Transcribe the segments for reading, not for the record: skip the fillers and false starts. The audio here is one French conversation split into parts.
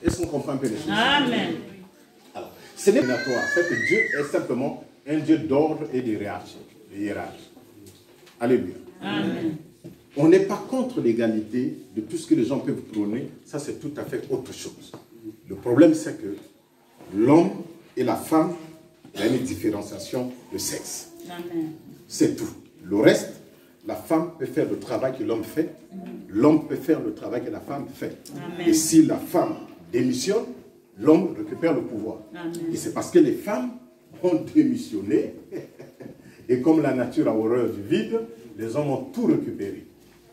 Est-ce qu'on comprend un peu les choses? Amen. Alors, ce n'est pas toi, c'est que Dieu est simplement un Dieu d'ordre et de hiérarchie. Alléluia. Amen. On n'est pas contre l'égalité de tout ce que les gens peuvent prôner. Ça, c'est tout à fait autre chose. Le problème, c'est que l'homme et la femme, il y a une différenciation de sexe. C'est tout. Le reste, la femme peut faire le travail que l'homme fait. L'homme peut faire le travail que la femme fait. Amen. Et si la femme démissionne, l'homme récupère le pouvoir. Amen. Et c'est parce que les femmes ont démissionné. Et comme la nature a horreur du vide, les hommes ont tout récupéré.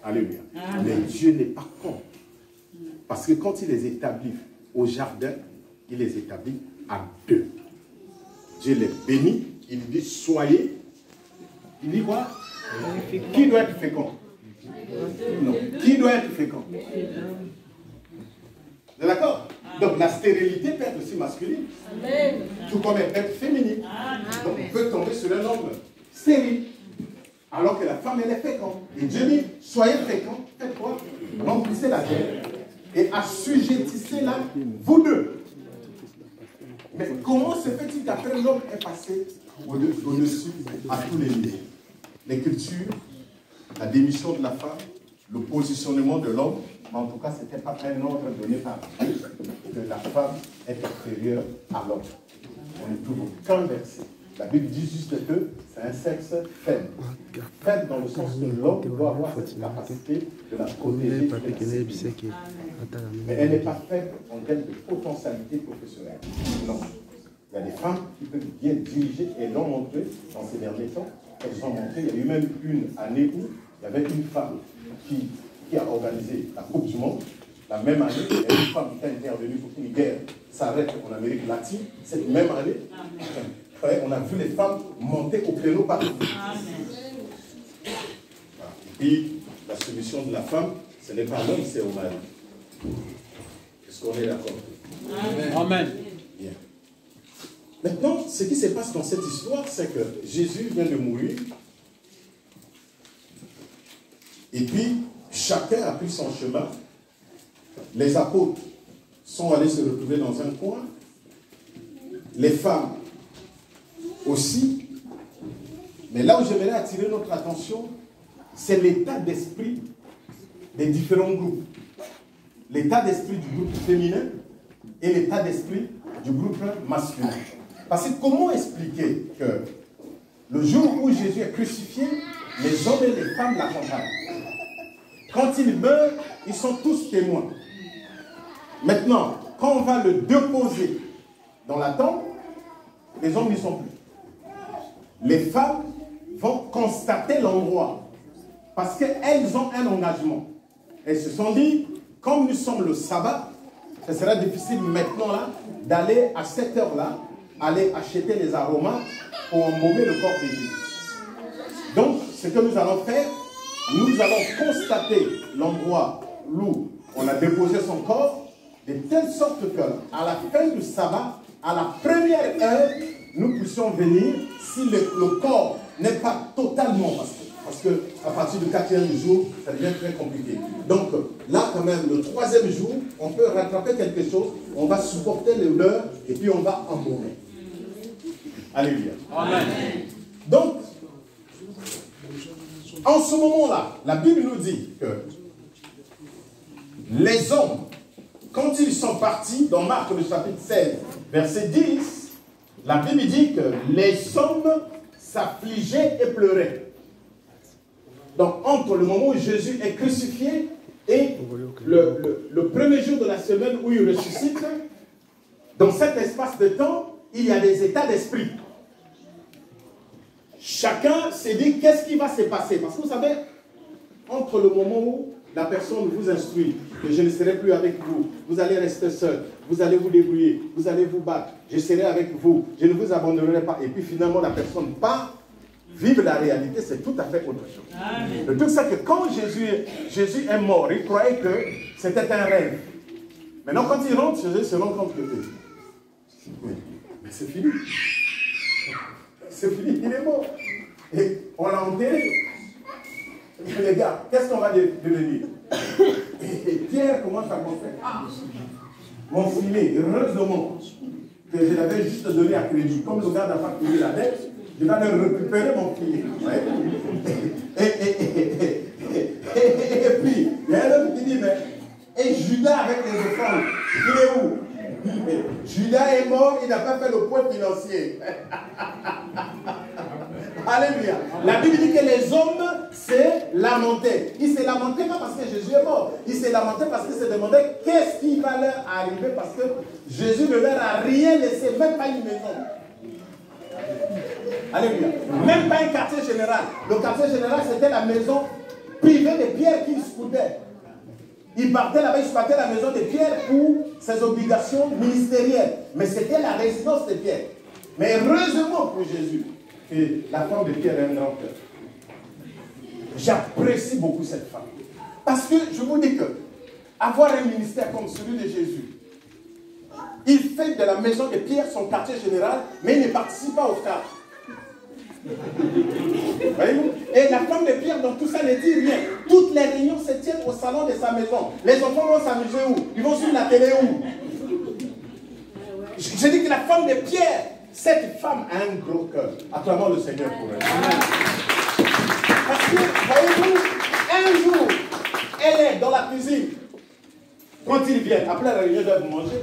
Alléluia. Amen. Mais Dieu n'est pas contre. Parce que quand il les établit au jardin, il les établit à deux. Dieu les bénit, il dit soyez. Il dit quoi? Qui doit être fécond? Non. Qui doit être fécond? Vous êtes d'accord? Donc la stérilité peut être aussi masculine. Amen. Tout comme elle peut être féminine. Amen. Donc on peut tomber sur un homme stérile. Alors que la femme, elle est féconde. Et Dieu dit, soyez féconds. Faites quoi? Remplissez la terre. Et assujettissez-la, vous deux. Mais comment se fait-il qu'après l'homme est passé au-dessus à tous les niveaux? Les cultures, la démission de la femme, le positionnement de l'homme, mais en tout cas, ce n'était pas un ordre donné par Dieu que la femme est inférieure à l'homme. On ne trouve aucun verset. La Bible dit juste que c'est un sexe faible. Faible dans le sens que l'homme doit avoir cette capacité de la protéger. Mais elle n'est pas faible en termes de potentialité professionnelle. Non. Il y a des femmes qui peuvent bien diriger et l'ont montré dans ces derniers temps. Elles ont montré, il y a eu même une année où il y avait une femme qui a organisé la Coupe du Monde. La même année, il y a une femme qui a intervenu pour qu'une guerre s'arrête en Amérique latine. Cette même année, on a vu les femmes monter au créneau partout. Et puis, la solution de la femme, ce n'est pas l'homme, c'est au mari. Est-ce qu'on est d'accord? Amen. Bien. Maintenant, ce qui se passe dans cette histoire, c'est que Jésus vient de mourir. Et puis, chacun a pris son chemin. Les apôtres sont allés se retrouver dans un coin. Les femmes aussi. Mais là où j'aimerais attirer notre attention, c'est l'état d'esprit des différents groupes. L'état d'esprit du groupe féminin et l'état d'esprit du groupe masculin. Parce que comment expliquer que le jour où Jésus est crucifié, les hommes et les femmes l'accompagnent. Quand il meurt, ils sont tous témoins. Maintenant, quand on va le déposer dans la tombe, les hommes n'y sont plus. Les femmes vont constater l'endroit parce qu'elles ont un engagement. Elles se sont dit, comme nous sommes le sabbat, ce sera difficile maintenant là d'aller à cette heure-là, aller acheter les aromates pour embaumer le corps de Jésus. Donc, ce que nous allons faire, nous allons constater l'endroit où on a déposé son corps, de telle sorte qu'à la fin du sabbat, à la première heure, nous puissions venir, si le corps n'est pas totalement, parce que à partir du 4e jour, ça devient très compliqué. Donc là, quand même, le 3e jour, on peut rattraper quelque chose, on va supporter l'odeur et puis on va embaumer. Alléluia. Amen. Donc, en ce moment-là, la Bible nous dit que les hommes, quand ils sont partis, dans Marc le chapitre 16, verset 10, la Bible dit que les hommes s'affligeaient et pleuraient. Donc, entre le moment où Jésus est crucifié et le premier jour de la semaine où il ressuscite, dans cet espace de temps, il y a des états d'esprit. Chacun s'est dit, qu'est-ce qui va se passer? Parce que vous savez, entre le moment où la personne vous instruit, que je ne serai plus avec vous, vous allez rester seul, vous allez vous débrouiller, vous allez vous battre, je serai avec vous, je ne vous abandonnerai pas. Et puis finalement, la personne part, vivre la réalité, c'est tout à fait autre chose. Amen. Le truc, c'est que quand Jésus est mort, il croyait que c'était un rêve. Maintenant, quand il rentre, Jésus se rend compte que mais c'est fini. C'est fini, il est mort. Et on l'a enterré. Les gars, qu'est-ce qu'on va devenir? Et Pierre commence à penser, ah, mon filet, heureusement que je l'avais juste donné à crédit. Comme le gars n'a pas payé la dette, je vais le récupérer mon filet. Ouais. Et puis, il y a un homme qui dit, mais, et Judas avec les offrandes, il est où? Judas est mort, il n'a pas fait le point financier. Alléluia. La Bible dit que les hommes s'est lamenté. Il s'est lamenté pas parce que Jésus est mort. Il s'est lamenté parce qu'il s'est demandé qu'est-ce qui va leur arriver parce que Jésus ne leur a rien laissé, même pas une maison. Alléluia. Même pas un quartier général. Le quartier général, c'était la maison privée de Pierre qui scoudait. Il partait là-bas, il squattait la maison de Pierre pour ses obligations ministérielles. Mais c'était la résidence de Pierre. Mais heureusement pour Jésus, que la femme de Pierre a un grand cœur. J'apprécie beaucoup cette femme. Parce que je vous dis que avoir un ministère comme celui de Jésus, il fait de la maison de Pierre son quartier général, mais il ne participe pas au cadre. Voyez-vous? Et la femme de Pierre, dans tout ça, ne dit rien. Toutes les réunions se tiennent au salon de sa maison. Les enfants vont s'amuser où? Ils vont sur la télé où? Je dis que la femme de Pierre, cette femme a un gros cœur. Acclamons le Seigneur pour elle. Parce que, voyez-vous, un jour, elle est dans la cuisine. Quand ils viennent, après la réunion, ils doivent manger.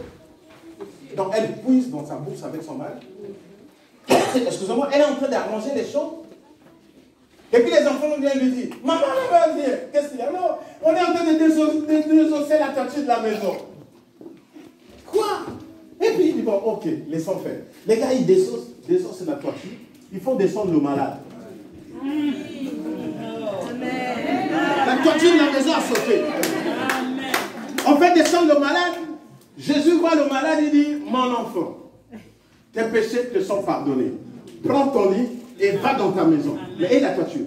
Donc elle puise dans sa bouche avec son mari. Excusez-moi, elle est en train d'arranger les choses. Et puis les enfants viennent lui dire, maman, vas-y, qu'est-ce qu'il y a? Non, on est en train de désosser la toiture de la maison. Quoi? Et puis il dit, bon, ok, laissons faire. Les gars, ils désossent la toiture. Il faut descendre le malade. La toiture de la maison a sauté. On fait descendre le malade. Jésus voit le malade, il dit, mon enfant, tes péchés te sont pardonnés. Prends ton lit et va dans ta maison. Mais et la toiture?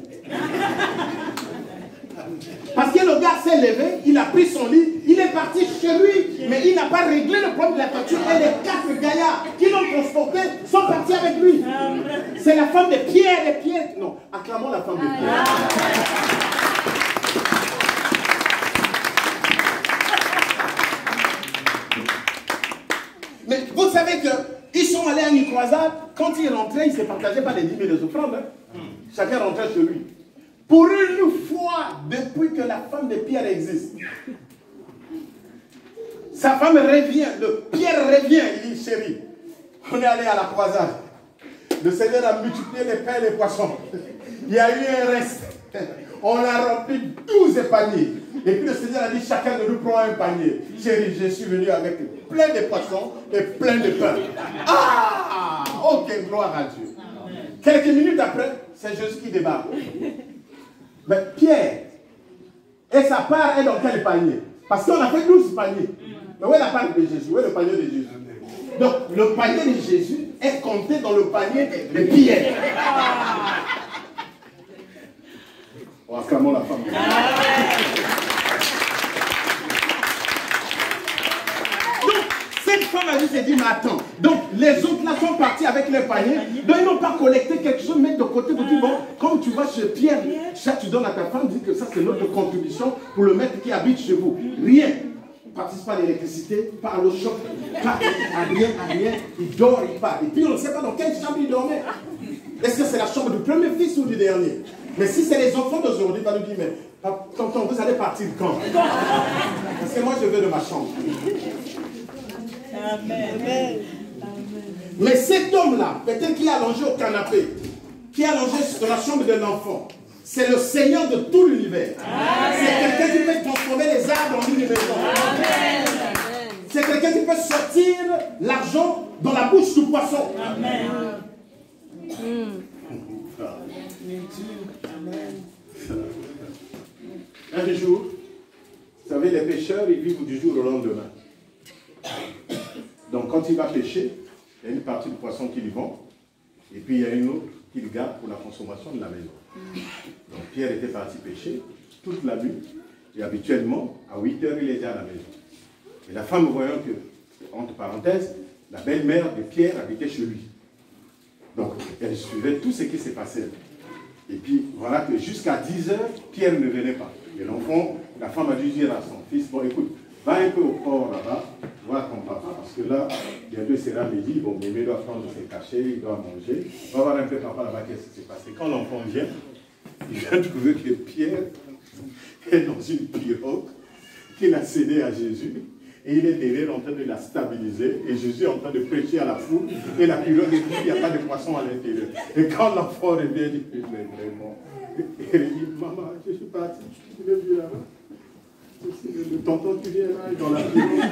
Parce que le gars s'est levé, il a pris son lit, il est parti chez lui, mais il n'a pas réglé le problème de la toiture. Et les 4 gaillards qui l'ont transporté sont partis avec lui. C'est la femme de Pierre et Pierre. Non, acclamons la femme de Pierre. Mais vous savez qu'ils sont allés à une croisade, quand ils rentraient, ils ne se partageaient pas les 10 000 offrandes. Hein. Chacun rentrait chez lui. Pour une fois, depuis que la femme de Pierre existe, sa femme revient, Pierre revient, il dit, chérie, on est allé à la croisade. Le Seigneur a multiplié les pains et les poissons. Il y a eu un reste. On a rempli 12 paniers. Et puis le Seigneur a dit, chacun de nous prend un panier. Chérie, je suis venu avec plein de poissons et plein de pain. Ah! Ok, gloire à Dieu. Quelques minutes après, c'est Jésus qui débarque. Mais Pierre, et sa part est dans quel panier? Parce qu'on a fait 12 paniers. Mais où est la part de Jésus? Où est le panier de Jésus? Donc, le panier de Jésus est compté dans le panier de Pierre. On acclamons la femme. Donc, cette femme a juste dit, mais attends. Donc, les autres là sont partis avec leur panier. Donc, ils n'ont pas collecté quelque chose, mettre de côté pour dire, bon, comme tu vas chez Pierre, ça tu donnes à ta femme, dis que ça c'est notre contribution pour le maître qui habite chez vous. Rien. Participe pas à l'électricité, pas à l'eau chaude, pas à rien. Il dort, il part. Et puis on ne sait pas dans quelle chambre il dormait. Est-ce que c'est la chambre du premier fils ou du dernier? Mais si c'est les enfants d'aujourd'hui, il va nous dire, mais tonton, vous allez partir quand? Parce que moi je veux de ma chambre. Amen. Mais cet homme-là, peut-être qui est allongé au canapé, qui est allongé sur la chambre de l'enfant, c'est le Seigneur de tout l'univers. C'est quelqu'un qui peut transformer les arbres en une maison. C'est quelqu'un qui peut sortir l'argent dans la bouche du poisson. Amen. Un jour, vous savez, les pêcheurs, ils vivent du jour au lendemain. Donc quand il va pêcher, il y a une partie du poisson qu'il vend, et puis il y a une autre qu'il garde pour la consommation de la maison. Donc Pierre était parti pêcher toute la nuit, et habituellement, à 8 heures, il était à la maison. Et la femme, voyant que, entre parenthèses, la belle-mère de Pierre habitait chez lui. Donc, elle suivait tout ce qui s'est passé. Et puis, voilà que jusqu'à 10 heures, Pierre ne venait pas. Et l'enfant, la femme a dû dire à son fils, bon écoute, va un peu au port là-bas, vois ton papa, parce que là, bientôt il sera midi, bon, mémé doit prendre ses cachets, il doit manger, va voir un peu papa là-bas, qu'est-ce qui s'est passé. Quand l'enfant vient, il vient trouver que Pierre est dans une pirogue qu'il a cédée à Jésus, et il est derrière en train de la stabiliser, et Jésus est en train de prêcher à la foule, et la pirogue est vide, il n'y a pas de poisson à l'intérieur. Et quand l'enfant revient, il dit, mais vraiment, il dit, maman, je suis parti, tu l'as vu là-bas. Le tonton qui vient là, dans la pirogue,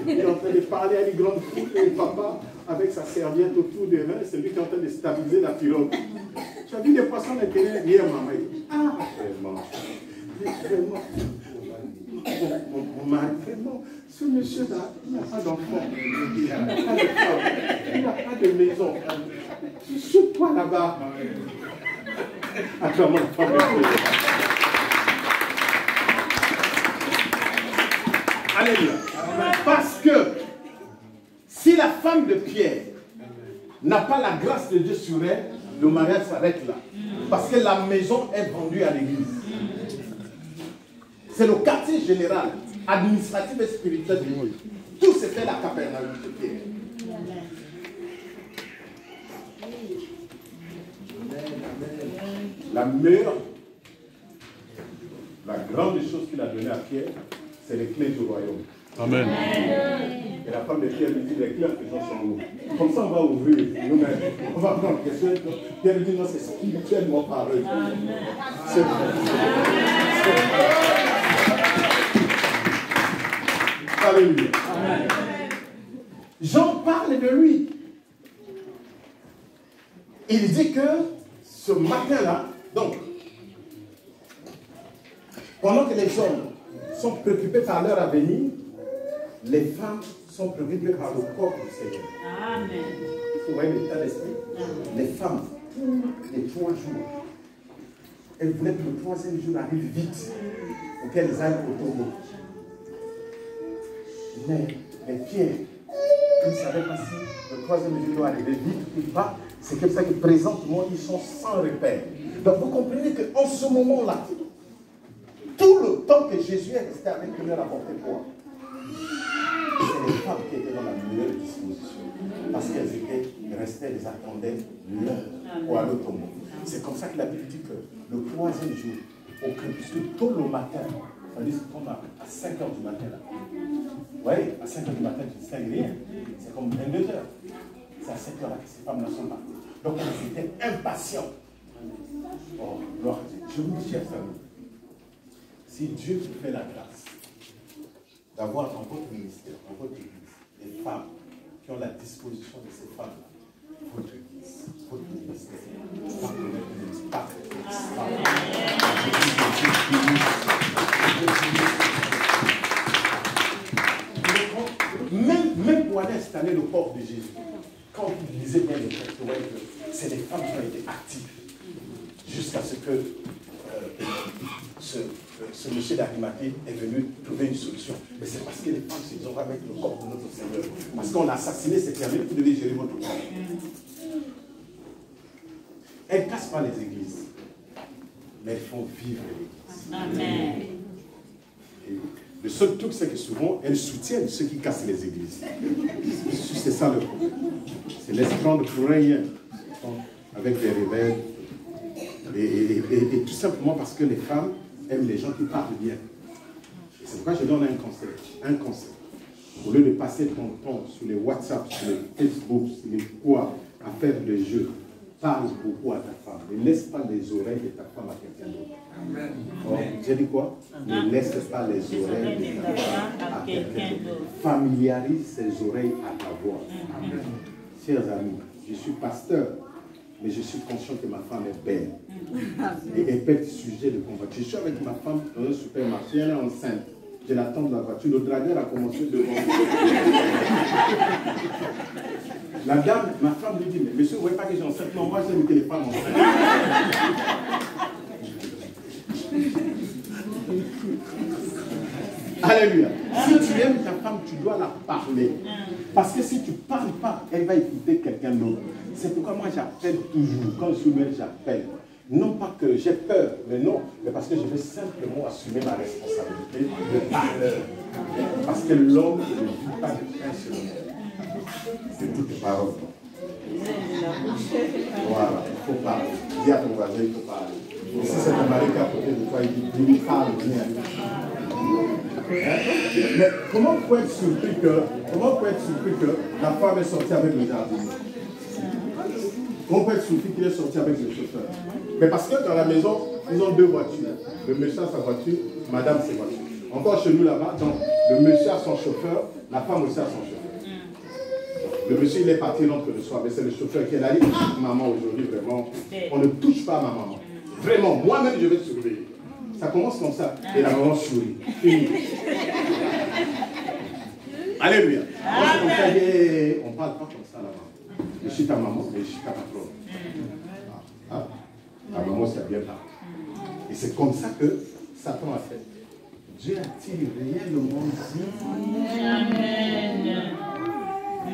il est en train de parler à une grande foule, et papa, avec sa serviette autour des mains, c'est lui qui est en train de stabiliser la pirogue. Tu as vu les poissons à l'intérieur? Hier, maman, il dit, ah, vraiment, mon mari, vraiment, ce monsieur-là, il n'a pas d'enfant, il n'a pas de femme, il n'a pas de maison. Je suis toi là-bas. Attends, mon femme Alléluia. Parce que si la femme de Pierre n'a pas la grâce de Dieu sur elle, le mariage s'arrête là. Parce que la maison est vendue à l'église. C'est le quartier général, administratif et spirituel du monde. Tout se fait la Capernaum de Pierre. La meilleure, la grande chose qu'il a donnée à Pierre, c'est les clés du royaume. Amen. Et la femme de Pierre lui dit, les clés sont où? Comme ça, on va ouvrir nous-mêmes. On va prendre quelque chose. Pierre lui dit, non, c'est spirituellement parlé. C'est vrai. Alléluia. Jean parle de lui. Il dit que ce matin-là, donc, pendant que les hommes sont préoccupés par leur avenir, les femmes sont préoccupées par le corps du Seigneur. Amen. Vous voyez l'état d'esprit? Les femmes, les 3 jours, elles voulaient que le 3e jour arrive vite pour qu'elles aillent au tombeau. Mais les Pierre, ils ne savaient pas si le 3e jour doit arriver vite ou pas. C'est comme ça que présentement, ils sont sans repère. Donc vous comprenez qu'en ce moment-là, tout le temps que Jésus est resté avec eux, leur apporté quoi? C'est les femmes qui étaient dans la meilleure disposition. Parce qu'elles étaient restées, elles attendaient l'heure pour aller au tombeau. C'est comme ça que la Bible dit que le 3e jour, au crépuscule, tôt le matin, c'est-à-dire qu'on a à 5 h du matin là. Oui, à 5 h du matin, tu ne sais rien. C'est comme 22 h. C'est à 5 h là que ces femmes-là sont parties. Donc elles étaient impatientes. Oh, gloire à Dieu. Je vous dis, chers amis, si Dieu vous fait la grâce d'avoir dans votre ministère, dans votre église, des femmes qui ont la disposition de ces femmes-là, votre église, votre ministère, va connaître une impact extraordinaire. Même pour aller installer le corps de Jésus, quand vous lisez bien les textes, vous voyez que c'est les femmes qui ont été actives jusqu'à ce que ce monsieur d'Arimathée est venu trouver une solution. Mais c'est parce que les femmes se disent avec le corps de notre Seigneur. Parce qu'on a assassiné ces termes, vous devez gérer votre corps. Elles ne cassent pas les églises, mais elles font vivre l'église. Amen. Et le seul truc, c'est que souvent, elles soutiennent ceux qui cassent les églises. C'est ça le problème. C'est laisse prendre pour rien avec des rebelles. Et tout simplement parce que les femmes aiment les gens qui parlent bien. Et c'est pourquoi je donne un conseil. Un conseil. Au lieu de passer ton temps sur les WhatsApp, sur les Facebook, sur les quoi, à faire des jeux, parle beaucoup à ta femme. Ne laisse pas les oreilles de ta femme à quelqu'un d'autre. Oh, j'ai dit quoi? Ne laisse pas les oreilles de ta femme à quelqu'un d'autre. Familiarise ses oreilles à ta voix. Chers amis, je suis pasteur. Mais je suis conscient que ma femme est belle. Et elle peut être sujet de convoitise. Je suis avec ma femme dans un supermarché, elle est enceinte. Je l'attends dans la voiture. Le dragueur a commencé devant moi. La dame, ma femme lui dit, mais monsieur, vous ne voyez pas que j'ai enceinte? Non, moi j'aime que les femmes enceintes. Alléluia. Si tu aimes ta femme, tu dois la parler. Parce que si tu ne parles pas, elle va écouter quelqu'un d'autre. C'est pourquoi moi j'appelle toujours. Quand je suis maire, j'appelle. Non pas que j'ai peur, mais non, mais parce que je vais simplement assumer ma responsabilité de parleur. Parce que l'homme ne vit pas de pain seulement, de toutes paroles. Voilà, il faut parler. Dis à ton voisin, il faut parler. Et si c'est un mari qui est à côté de toi, il dit, parle bien. Mais comment peut être surpris que la femme est sortie avec le jardinier? Comment peut être surpris qu'il est sorti avec le chauffeur? Mais parce que dans la maison, ils ont deux voitures. Le monsieur a sa voiture, madame ses voitures. Encore chez nous là-bas, donc le monsieur a son chauffeur, la femme aussi a son chauffeur. Le monsieur il est parti l'entre le soir, mais c'est le chauffeur qui est là, il dit, ah, maman aujourd'hui vraiment, on ne touche pas à ma maman. Vraiment, moi-même je vais te surveiller. Ça commence comme ça. Et la maman sourit. Fini. Alléluia. On ne parle pas comme ça là-bas. Je suis ta maman, mais je suis ta patronne. Ah, ta maman, c'est bien là. Et c'est comme ça que Satan a fait. Dieu a-t-il réellement dit? Amen.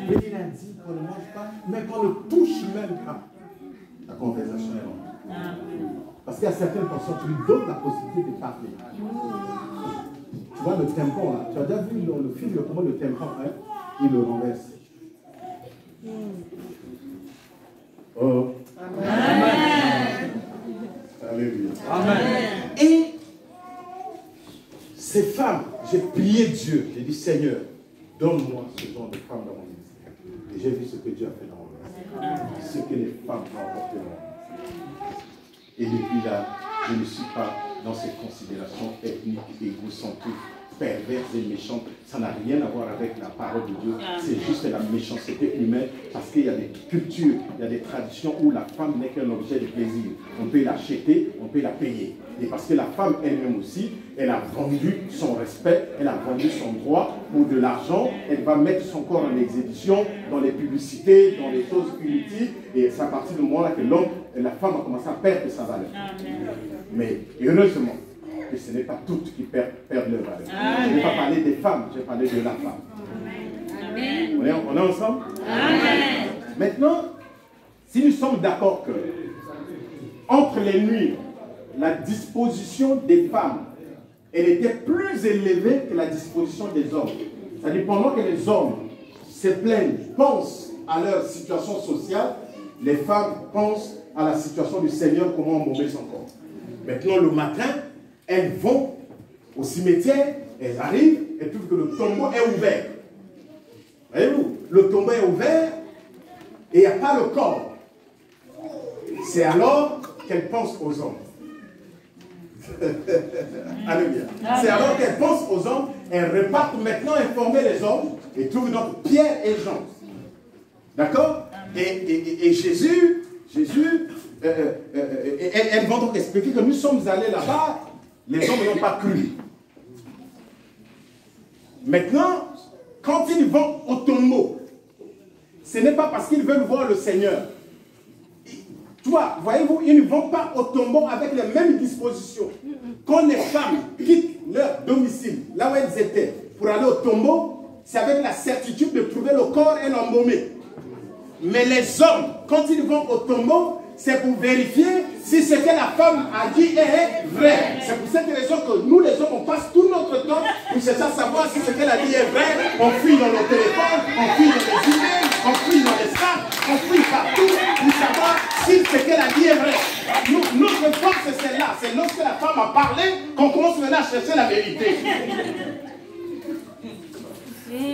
Mais il a dit qu'on ne mange pas, mais qu'on ne touche même pas. La conversation est longue. Parce qu'il y a certaines personnes qui lui donnent la possibilité de parler. Tu vois le tampon là, tu as déjà vu le film, comment le tampon, hein, il le renverse. Oh. Amen. Alléluia. Amen. Et ces femmes, j'ai prié Dieu, j'ai dit Seigneur, donne-moi ce genre de femmes dans mon ministère. Et j'ai vu ce que Dieu a fait dans mon ministère. Ce que les femmes ont apporté dans mon ministère. Et depuis là, je ne suis pas dans ces considérations ethniques, égocentriques, perverses et méchantes. Ça n'a rien à voir avec la parole de Dieu. C'est juste la méchanceté humaine parce qu'il y a des cultures, il y a des traditions où la femme n'est qu'un objet de plaisir. On peut l'acheter, on peut la payer. Et parce que la femme elle-même aussi, elle a vendu son respect, elle a vendu son droit pour de l'argent, elle va mettre son corps en exhibition dans les publicités, dans les choses inutiles. Et c'est à partir du moment là que l'homme, la femme a commencé à perdre sa valeur. Mais heureusement, que ce n'est pas toutes qui perdent leur valeur. Je n'ai pas parlé des femmes, j'ai parlé de la femme. On est ensemble? Amen. Maintenant, si nous sommes d'accord que entre les nuits, la disposition des femmes, elle était plus élevée que la disposition des hommes. C'est-à-dire pendant que les hommes se plaignent, pensent à leur situation sociale, les femmes pensent à la situation du Seigneur, comment embaumer son corps. Maintenant, le matin, elles vont au cimetière, elles arrivent et trouvent que le tombeau est ouvert. Voyez-vous, le tombeau est ouvert et il n'y a pas le corps. C'est alors qu'elles pensent aux hommes. Alléluia. C'est alors qu'elles pensent aux hommes, elles repartent maintenant informer les hommes et trouvent donc Pierre et Jean. D'accord? Et Jésus, elles vont donc expliquer que nous sommes allés là-bas, les hommes n'ont pas cru. Maintenant, quand ils vont au tombeau, ce n'est pas parce qu'ils veulent voir le Seigneur. Tu vois, voyez-vous, ils ne vont pas au tombeau avec les mêmes dispositions. Quand les femmes quittent leur domicile, là où elles étaient, pour aller au tombeau, c'est avec la certitude de trouver le corps et l'embaumer. Mais les hommes, quand ils vont au tombeau, c'est pour vérifier si ce que la femme a dit est vrai. C'est pour cette raison que nous, les hommes, on passe tout notre temps pour chercher à savoir si ce qu'elle a dit est vrai. On fouille dans nos téléphones, on fouille dans les emails, on fouille dans les sacs, on fouille partout pour savoir si ce qu'elle a dit est vrai. Notre force, c'est celle-là. C'est lorsque la femme a parlé qu'on commence maintenant à chercher la vérité.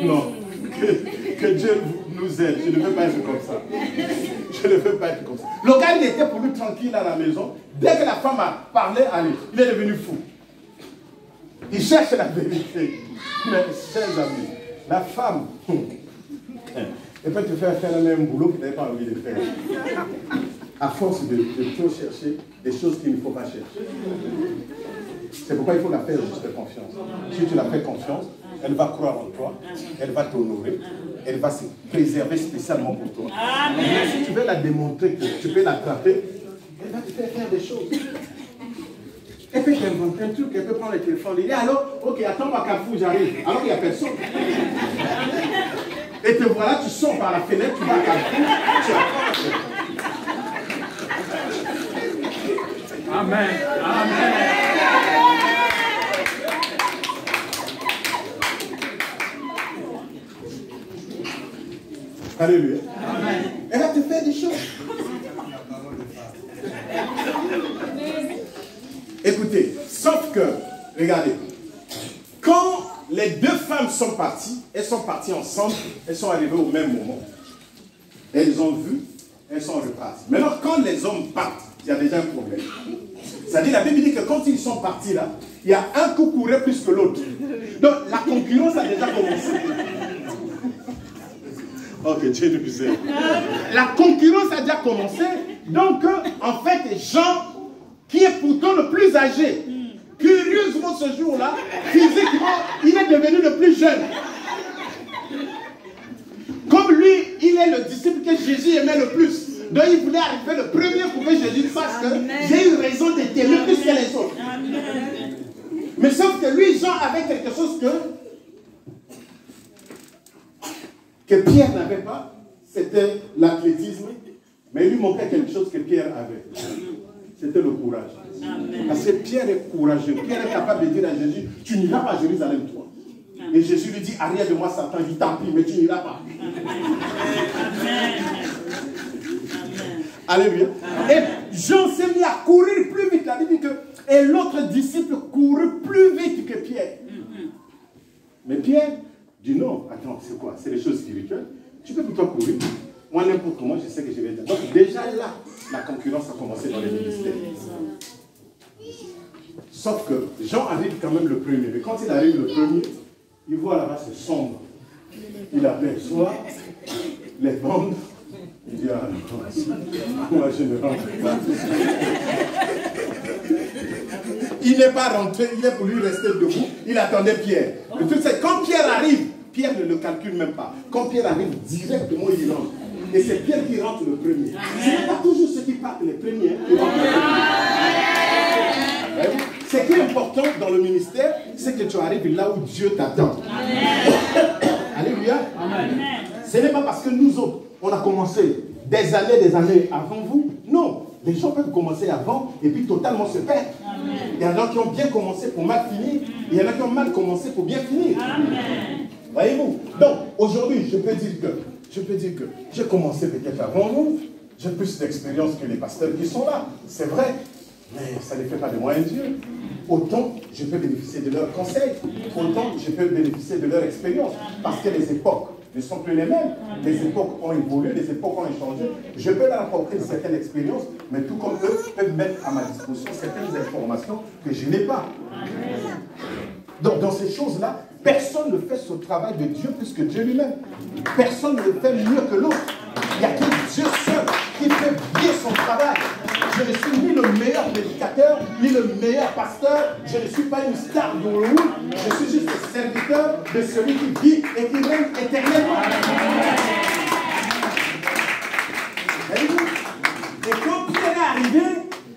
Non. Que Dieu nous aide. Je ne veux pas être comme ça. Je ne veux pas être comme ça. Le gars, il était pour lui tranquille à la maison. Dès que la femme a parlé à lui, il est devenu fou. Il cherche la vérité. Mais, chers amis, la femme, elle peut te faire le même boulot que tu n'avais pas envie de faire. À force de toujours chercher des choses qu'il ne faut pas chercher. C'est pourquoi il faut la faire juste confiance. Si tu la fais confiance, elle va croire en toi, elle va t'honorer, elle va se préserver spécialement pour toi. Mais si tu veux la démontrer que tu peux l'attraper, elle va te faire des choses. Elle peut t'inventer un truc, elle peut prendre le téléphone, elle dit alors, ok, attends-moi Carrefour, j'arrive. Alors qu'il n'y a personne. Et te voilà, tu sors par la fenêtre, tu vas à Carrefour, tu apprends. Amen. Amen. Alléluia. Elle va te faire des choses. Écoutez, sauf que, regardez, quand les deux femmes sont parties, elles sont parties ensemble, elles sont arrivées au même moment. Elles ont vu, elles sont reparties. Maintenant, quand les hommes partent, il y a déjà un problème. C'est-à-dire, la Bible dit que quand ils sont partis là, il y a un qui courait plus que l'autre. Donc, la concurrence a déjà commencé. Ok, Dieu nous aide. La concurrence a déjà commencé. Donc, en fait, Jean, qui est pourtant le plus âgé, curieusement ce jour-là, physiquement, il est devenu le plus jeune. Comme lui, il est le disciple que Jésus aimait le plus. Donc il voulait arriver le premier pour que Jésus fasse que j'ai eu raison de t'aimer plus que les autres. Mais sauf que lui, Jean, avait quelque chose que Pierre n'avait pas. C'était l'athlétisme. Mais il lui manquait quelque chose que Pierre avait. C'était le courage. Parce que Pierre est courageux. Pierre est capable de dire à Jésus, tu n'iras pas à Jérusalem, toi. Et Jésus lui dit, arrière de moi, Satan. Il dit, tant pis, mais tu n'iras pas. Alléluia. Et Jean s'est mis à courir plus vite. La Bible dit que, et l'autre disciple courut plus vite que Pierre. Mais Pierre dit non, attends, c'est quoi? C'est les choses spirituelles. Tu peux plutôt courir. Moi, n'importe comment, je sais que je vais dire. Donc déjà là, la concurrence a commencé dans les ministères. Sauf que Jean arrive quand même le premier. Mais quand il arrive le premier, il voit là-bas, c'est sombre. Il aperçoit les bandes. Il dit, ah non, moi je ne rentre pas. Il n'est pas rentré, il est pour lui rester debout. Il attendait Pierre. Le truc c'est quand Pierre arrive, Pierre ne le calcule même pas. Quand Pierre arrive, directement il rentre. Et c'est Pierre qui rentre le premier. Ce n'est pas toujours ceux qui partent les premiers qui rentrent les premiers. Ce qui est important dans le ministère, c'est que tu arrives là où Dieu t'attend. Alléluia. Amen. Ce n'est pas parce que nous autres, on a commencé des années avant vous. Non. Les gens peuvent commencer avant et puis totalement se perdre. Il y en a qui ont bien commencé pour mal finir. Il y en a qui ont mal commencé pour bien finir. Voyez-vous? Donc, aujourd'hui, je peux dire que j'ai commencé peut-être avant vous. J'ai plus d'expérience que les pasteurs qui sont là. C'est vrai. Mais ça ne fait pas de moi un Dieu. Autant je peux bénéficier de leurs conseils. Autant je peux bénéficier de leur expérience. Parce que les époques ne sont plus les mêmes. Les époques ont évolué, les époques ont changé. Je peux leur apporter une certaine expérience, mais tout comme eux peuvent mettre à ma disposition certaines informations que je n'ai pas. Donc dans ces choses-là, personne ne fait ce travail de Dieu plus que Dieu lui-même. Personne ne le fait mieux que l'autre. Il n'y a que Dieu seul qui fait bien son travail. Je ne suis ni le meilleur prédicateur, ni le meilleur pasteur. Je ne suis pas une star d'Hollywood. Je suis juste le serviteur de celui qui vit et qui règne éternellement. Et quand Pierre est arrivé,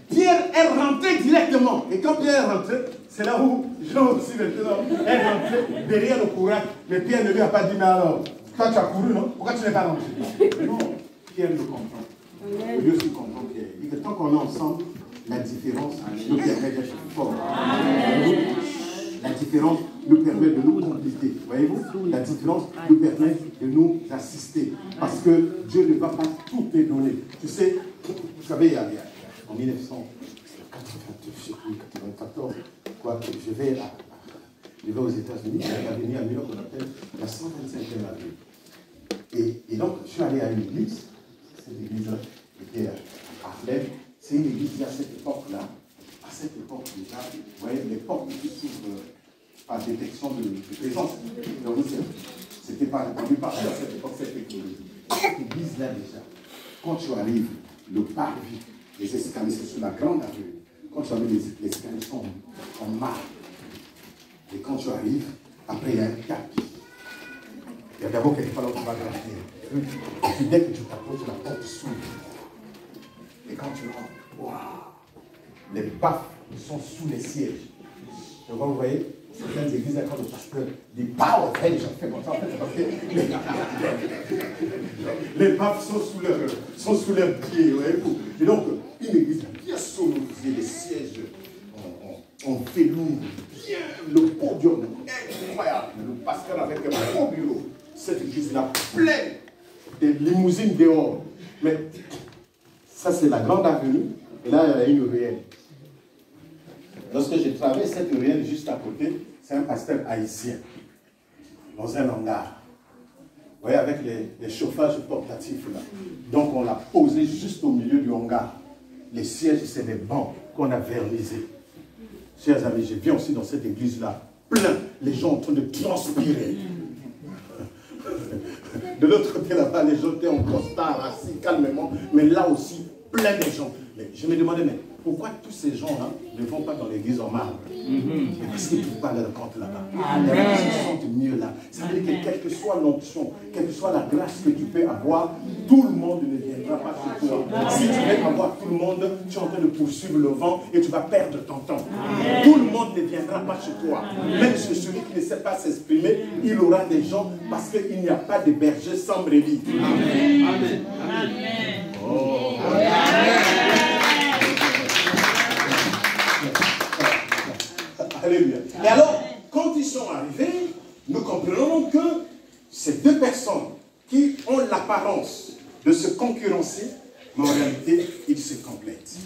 Pierre est rentré directement. Et quand Pierre est rentré, c'est là où Jean aussi maintenant est rentré derrière le courage. Mais Pierre ne lui a pas dit, mais alors, toi tu as couru, non? Pourquoi tu n'es pas rentré? Non, Pierre le comprend. Dieu aussi comprend Pierre. Il dit que tant qu'on est ensemble, la différence nous permet d'être forts. La différence nous permet de nous compléter. Voyez-vous? La différence nous permet de nous assister. Parce que Dieu ne va pas tout te donner. Tu sais, vous savez, en 1994, je vais aux États-Unis, il y a venu à New York qu'on appelle la 125e avenue. Et donc, je suis allé à une église. Cette église-là était à Harlem. C'est une église qui, à cette époque-là, déjà, vous voyez, les portes qui s'ouvrent par détection de présence. Donc, c'était pas répandu par à cette époque, cette technologie. Cette église-là, déjà, quand tu arrives, le parvis, les escaliers, c'est sur la grande avenue. Quand tu arrives, les escaliers sont en marbre. Et quand tu arrives, après, il y a un tapis. Il y a d'abord quelque part là où tu vas gravir. Et puis dès que tu t'approches, la porte s'ouvre. Et quand tu rentres, waouh, les baffes sont sous les sièges. Donc vous voyez, certaines églises, quand le pasteur dit power, j'en fais comme ça, en fait, parce que les baffes sont sous leurs pieds, voyez-vous. Et donc, une église bien sonorisée, les sièges pasteur avec un beau bureau. Cette église-là, pleine de limousines dehors. Mais ça, c'est la grande avenue. Et là, il y a une ruelle. Lorsque j'ai travaillé cette ruelle juste à côté, c'est un pasteur haïtien. Dans un hangar. Vous voyez, avec les chauffages portatifs là. Donc, on l'a posé juste au milieu du hangar. Les sièges, c'est des bancs qu'on a vernisés. Chers amis, je viens aussi dans cette église-là, plein, les gens en train de transpirer. De l'autre côté là-bas, les gens étaient en costard, assis calmement, mais là aussi, plein de gens. Mais je me demandais, mais pourquoi tous ces gens-là ne vont pas dans l'église en marbre? Parce qu'ils ne trouvent pas leur compte là-bas. Ils se sentent mieux là. Ça veut dire que quelle que soit l'onction, quelle que soit la grâce que tu peux avoir, tout le monde ne viendra pas chez toi. Si tu veux avoir tout le monde, tu es en train de poursuivre le vent et tu vas perdre ton temps. Tout le monde ne viendra pas chez toi. Même celui qui ne sait pas s'exprimer, il aura des gens parce qu'il n'y a pas de berger sans brebis. Amen. Amen. Amen. Oh. Amen. Alléluia. Et alors, quand ils sont arrivés, nous comprenons que ces deux personnes qui ont l'apparence de se concurrencer, mais en réalité, ils se complètent.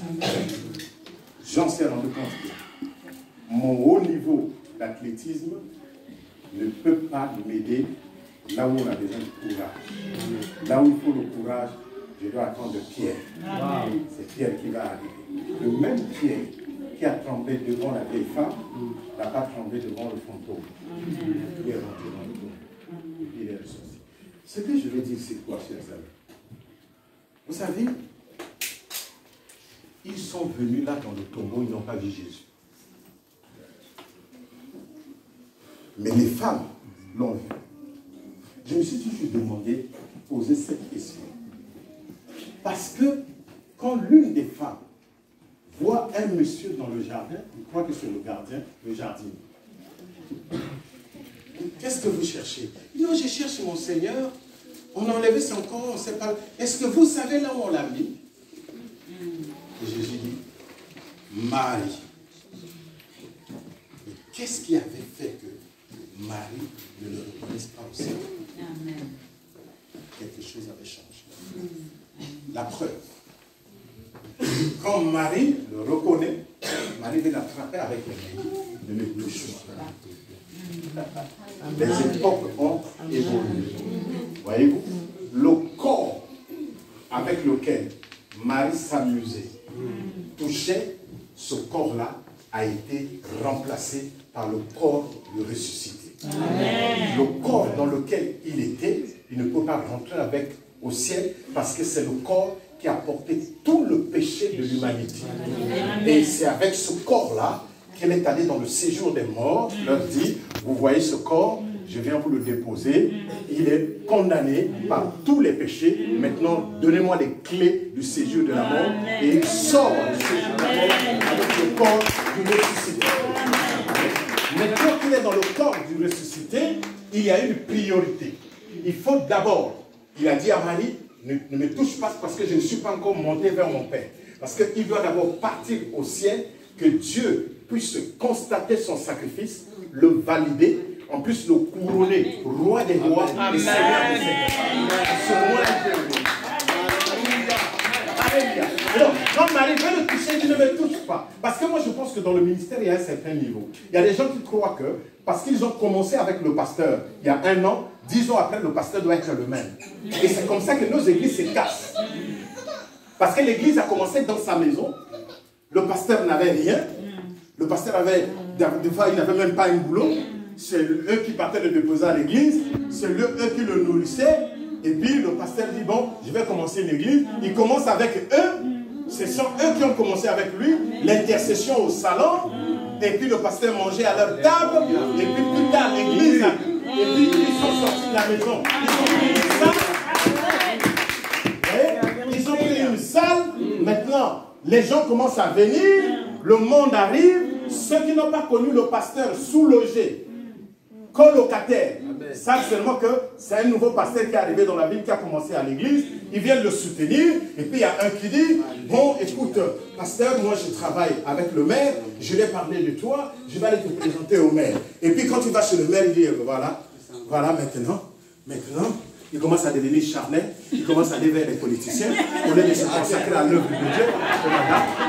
J'en suis rendu compte que mon haut niveau d'athlétisme ne peut pas m'aider là où on a besoin de courage. Là où il faut le courage, je dois attendre Pierre. C'est Pierre qui va arriver. Le même Pierre qui a tremblé devant la vieille femme n'a pas tremblé devant le fantôme. Il est rentré dans le tombeau. Et puis il est ressorti. Ce que je veux dire, c'est quoi, chers amis? Vous savez, ils sont venus là dans le tombeau, ils n'ont pas vu Jésus. Mais les femmes l'ont vu. Je me suis toujours demandé, poser cette question. Parce que quand l'une des femmes voit un monsieur dans le jardin, il croit que c'est le gardien, le jardinier. Qu'est-ce que vous cherchez? Il dit, non, je cherche mon Seigneur. On a enlevé son corps, on ne sait pas. Est-ce que vous savez là où on l'a mis? Et Jésus dit, Marie. Mais qu'est-ce qui avait fait que Marie ne le reconnaisse pas au Seigneur? Quelque chose avait changé. La preuve. Quand Marie le reconnaît, Marie veut l'attraper avec les mains. Ne le touche pas. Les époques ont évolué. Voyez-vous, le corps avec lequel Marie s'amusait, touchait, ce corps-là a été remplacé par le corps de ressuscité. Amen. Le corps dans lequel il était, il ne peut pas rentrer avec au ciel parce que c'est le corps qui a porté tout le péché de l'humanité. Et c'est avec ce corps-là qu'elle est allée dans le séjour des morts, leur dit, vous voyez ce corps, je viens vous le déposer, il est condamné par tous les péchés, maintenant donnez-moi les clés du séjour de la mort, et il sort du séjour de la mort avec le corps du ressuscité. Maintenant qu'il est dans le corps du ressuscité, il y a une priorité. Il faut d'abord, il a dit à Marie, ne me touche pas parce que je ne suis pas encore monté vers mon Père. Parce qu'il doit d'abord partir au ciel, que Dieu puisse constater son sacrifice, le valider, en plus le couronner, roi des rois et seigneur des seigneurs. À ce moment-là, Alléluia. Alors, quand Marie veut le toucher, il ne me touche pas. Parce que moi, je pense que dans le ministère, il y a un certain niveau. Il y a des gens qui croient que, parce qu'ils ont commencé avec le pasteur il y a 1 an, 10 ans après, le pasteur doit être le même. Et c'est comme ça que nos églises se cassent. Parce que l'église a commencé dans sa maison. Le pasteur n'avait rien. Le pasteur avait, des fois, il n'avait même pas un boulot. C'est eux qui partaient le déposer à l'église. C'est eux qui le nourrissaient. Et puis le pasteur dit, bon, je vais commencer l'église. Il commence avec eux. Ce sont eux qui ont commencé avec lui. L'intercession au salon. Et puis le pasteur mangeait à leur table. Et puis plus tard, l'église. Et puis ils sont sortis de la maison. Ils ont pris une salle. Maintenant, les gens commencent à venir. Le monde arrive. Ceux qui n'ont pas connu le pasteur sous-logé, colocataire, savent seulement que c'est un nouveau pasteur qui est arrivé dans la ville, qui a commencé à l'église. Ils viennent le soutenir. Et puis il y a un qui dit, bon, écoute, pasteur, moi je travaille avec le maire, je lui ai parlé de toi, je vais aller te présenter au maire. Et puis quand tu vas chez le maire, il dit, voilà, Voilà, maintenant, il commence à devenir charnel, il commence à aller vers les politiciens, au lieu de se consacrer à l'œuvre de Dieu,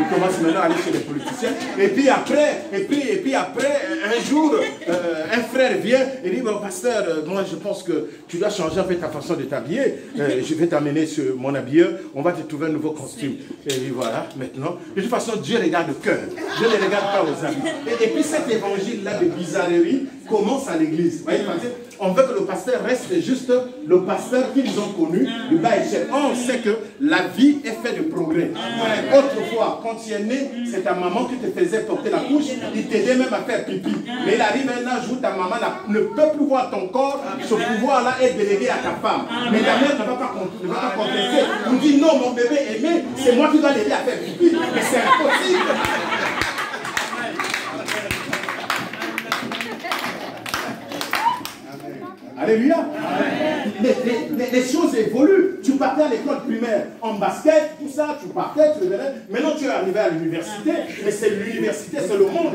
il commence maintenant à aller chez les politiciens, et puis après, un jour, un frère vient et dit, bon, pasteur, moi je pense que tu dois changer en fait ta façon de t'habiller, je vais t'amener sur mon habilleur, on va te trouver un nouveau costume. Et puis voilà, maintenant, de toute façon, Dieu regarde le cœur, Dieu ne regarde pas aux habits. Et puis cet évangile-là de bizarrerie commence à l'église. Vous voyez, on veut que le pasteur reste juste le pasteur qu'ils ont connu du bas échelle. On sait que la vie est faite de progrès. Autrefois, quand tu es né, c'est ta maman qui te faisait porter la couche, il t'aidait même à faire pipi. Mais il arrive un âge où ta maman ne peut plus voir ton corps, ce pouvoir-là est délégué à ta femme. Mais la mère ne va pas contester. On dit non, mon bébé aimé, c'est moi qui dois l'aider à faire pipi. Mais c'est impossible. Alléluia. Les choses évoluent. Tu partais à l'école primaire en basket, tout ça, tu partais, tu revenais. Maintenant, tu es arrivé à l'université, mais c'est l'université, c'est le monde.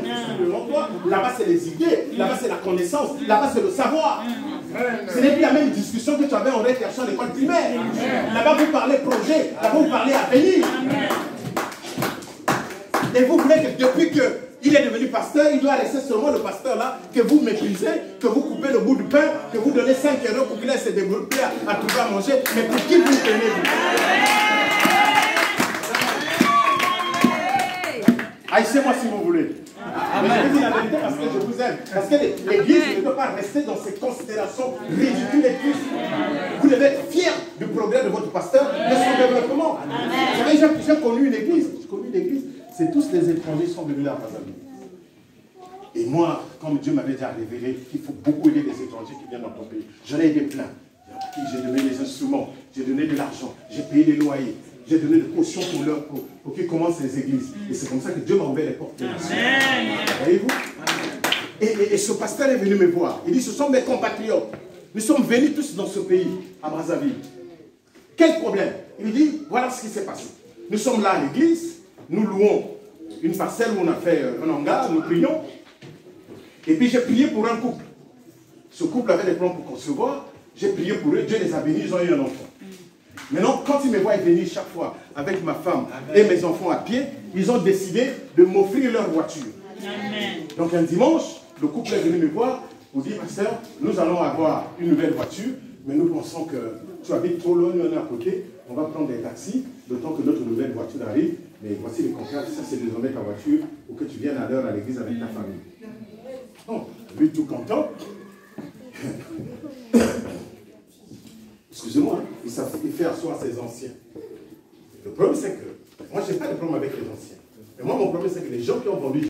Là-bas, c'est les idées, là-bas, c'est la connaissance, là-bas, c'est le savoir. Ce n'est plus la même discussion que tu avais en récréation à l'école primaire. Là-bas, vous parlez projet, là-bas, vous parlez avenir. Et vous voulez que depuis qu'il est devenu pasteur, il doit rester seulement le pasteur là, que vous méprisez, que vous coupez le bout du pain, que vous donnez 5 € pour qu'il aille se développer à trouver à manger. Mais pour qui vous tenez-vous? Haïssez-moi si vous voulez. Mais je vous dis la vérité parce que je vous aime. Parce que l'Église ne peut pas rester dans ces considérations ridicules et tristes. Vous devez être fiers du progrès de votre pasteur et son développement. Vous savez, j'ai connu une église. C'est tous les étrangers qui sont venus là à Brazzaville. Et moi, comme Dieu m'avait déjà révélé qu'il faut beaucoup aider les étrangers qui viennent dans ton pays, j'en ai aidé plein. J'ai donné des instruments, j'ai donné de l'argent, j'ai payé les loyers, j'ai donné des cautions pour qu'ils commencent les églises. Et c'est comme ça que Dieu m'a ouvert les portes des nations. Voyez-vous? Et ce pasteur est venu me voir. Il dit, ce sont mes compatriotes. Nous sommes venus tous dans ce pays, à Brazzaville. Quel problème? Il me dit, voilà ce qui s'est passé. Nous sommes là à l'église. Nous louons une parcelle où on a fait un hangar, nous prions. Et puis j'ai prié pour un couple. Ce couple avait des plans pour concevoir. J'ai prié pour eux, Dieu les a bénis, ils ont eu un enfant. Maintenant, quand ils me voient venir chaque fois avec ma femme et mes enfants à pied, ils ont décidé de m'offrir leur voiture. Amen. Donc un dimanche, le couple est venu me voir pour dire, pasteur, nous allons avoir une nouvelle voiture, mais nous pensons que tu habites trop loin, nous on est à côté, on va prendre des taxis, le temps que notre nouvelle voiture arrive. Mais voici les contrats, ça c'est désormais ta voiture pour que tu viennes à l'heure à l'église avec ta famille. Bon, lui tout content. Excusez-moi, il fait asseoir ses anciens. Le problème c'est que, moi je n'ai pas de problème avec les anciens. Mais moi mon problème c'est que les gens qui ont vendu